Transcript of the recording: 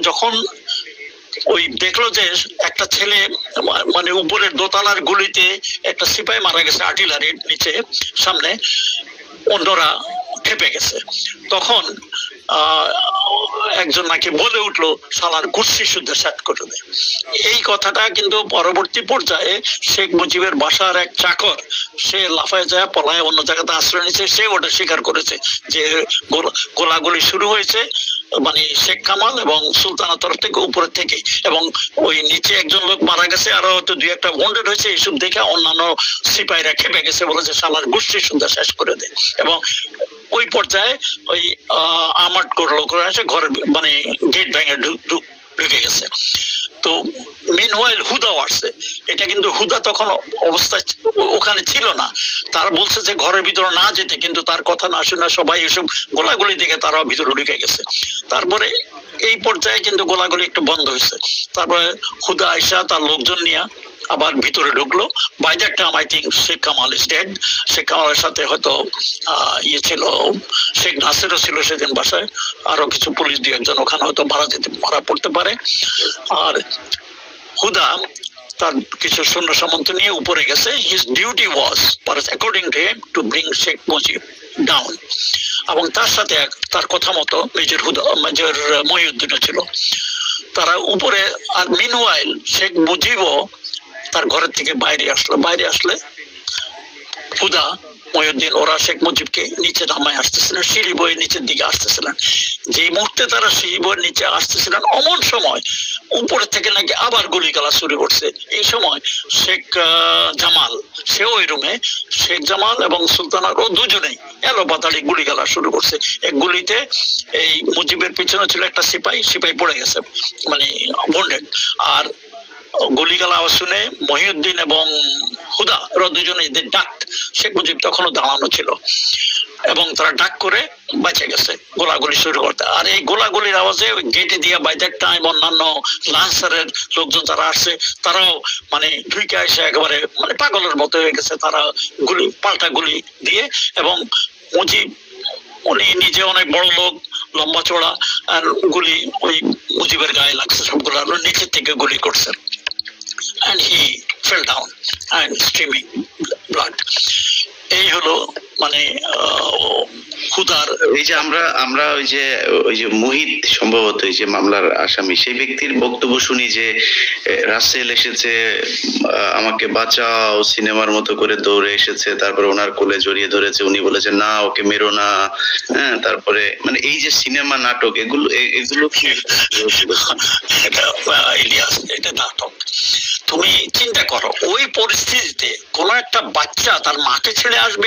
যখন ওই দেখলো যে একটা ছেলে মানে উপরের দোতলার গুলিতে একটা সিপাহি মারা গেছে আর্টিলারির নিচে সামনে, অন্যরা খেপে গেছে। তখন একজন নাকি বলে উঠলো শালার কুর্সি শুদ্ধ সেট করে দেয়। এই কথাটা কিন্তু পরবর্তী পর্যায়ে শেখ মুজিবের বাসার এক চাকর সে লাফায় যায় পলায় অন্য জায়গাতে আশ্রয় নিচ্ছে, সে ওটা স্বীকার করেছে যে গোলাগুলি শুরু হয়েছে মানে শেখ কামাল এবং সুলতানের তরফ থেকে উপরের থেকে, এবং ওই নিচে একজন লোক মারা গেছে, আরো হয়তো দুই একটা ওয়ান্ডেড হয়েছে। এইসব দেখে অন্যান্য সিপাহীরা খেপে গেছে, বলেছে শালার গোষ্ঠী সুন্দর শেষ করে দেয়। এবং ওই পর্যায়ে ওই আমাট করলো করে আসে ঘরের মানে গেট ভেঙে ঢুকে গেছে। তো মিনওয়াইল হুদাও আসছে। এটা কিন্তু হুদা তখন অবস্থায় ওখানে ছিল না, তারা বলছে যে ঘরের ভিতরে না যেতে, কিন্তু তার কথা না শুনে সবাই এসব গোলাগুলি দেখে তারাও ভিতরে ঢুকে গেছে। তারপরে এই পর্যায়ে কিন্তু গোলাগুলি একটু বন্ধ হয়েছে। তারপরে হুদা আয়সা তার লোকজন নিয়ে আবার ভিতরে ঢুকলো। By that time I think Sheikh Kamal is dead. Sheikh কামালের সাথে হয়তো ইয়ে ছিল, শেখ নাসিরও ছিল সেদিন বাসায়, আরো কিছু পুলিশ দিয়ে একজন ওখানে হয়তো মারা পড়তে পারে। আর হুদা তার কিছু সৈন্য সামন্ত নিয়ে উপরে গেছে। His duty was according to him to bring Sheikh Mujib down, এবং তার সাথে তার কথা মতো মেজর মহিউদ্দিনও ছিল। তারা উপরে, আর মিনওয়াইল শেখ মুজিবও তার ঘরের থেকে বাইরে আসলে হুদা মহিউদ্দিন ওরা শেখ মুজিবকে নিচে নামায় আসতেছিলেন, সিঁড়ি বয়ে নিচের দিকে আসতেছিলেন। যে মুহূর্তে তারা সিঁড়ি বয়ে নিচে আসতেছিলেন অমন সময় উপরে থেকে নাকি আবার গুলিগালা শুরু করছে। এই সময় শেখ জামাল সেও ওই রুমে, শেখ জামাল এবং সুলতানারও দুজনেই এলো পাতাড়ি গুলিগালা শুরু করছে। এক গুলিতে এই মুজিবের পিছনে ছিল একটা সিপাহী পড়ে গেছে মানে বন্ডেড। আর গুলিগালা আওয়াজ শুনে মহিউদ্দিন এবং হুদা ওরা দুজনে ডাক, শেখ মুজিব তখনও দাঁড়ানো ছিল, এবং তারা ডাক করে বেঁচে গেছে গোলাগুলি শুরু করতে। আর এই গোলাগুলির আওয়াজে গেটে দিয়ে বাই দ্যাট টাইম অন্যান্য লান্সারের লোকজন যারা আসছে তারাও মানে ঢুকে এসে একেবারে মানে পাগলের মতো হয়ে গেছে, তারা পাল্টা গুলি দিয়ে। এবং মুজিব উনি নিজে অনেক বড় লোক, লম্বা চড়া, আর গুলি ওই মুজিবের গায়ে লাগছে সবগুলো, নিচের থেকে গুলি করছে। And he fell down and streaming blood. এই হলো মানে হুদার। এই যে আমরা ওই যে মুহিত সম্ভবত এই যে মামলার আসামি, সেই ব্যক্তির বক্তব্য শুনি যে রাসেল এসেছে আমাকে বাঁচাও, সিনেমার মতো করে দৌড়ে এসেছে, তারপরে ওনার কোলে জড়িয়ে ধরেছে, উনি বলেছেন না ওকে মেরো না। হ্যাঁ, তারপরে মানে এই যে সিনেমা নাটক এগুলো কি ইলিয়াস, এটা নাটক। তুমি চিন্তা করো ওই পরিস্থিতিতে কোন একটা বাচ্চা তার মাকে ছেড়ে আসবে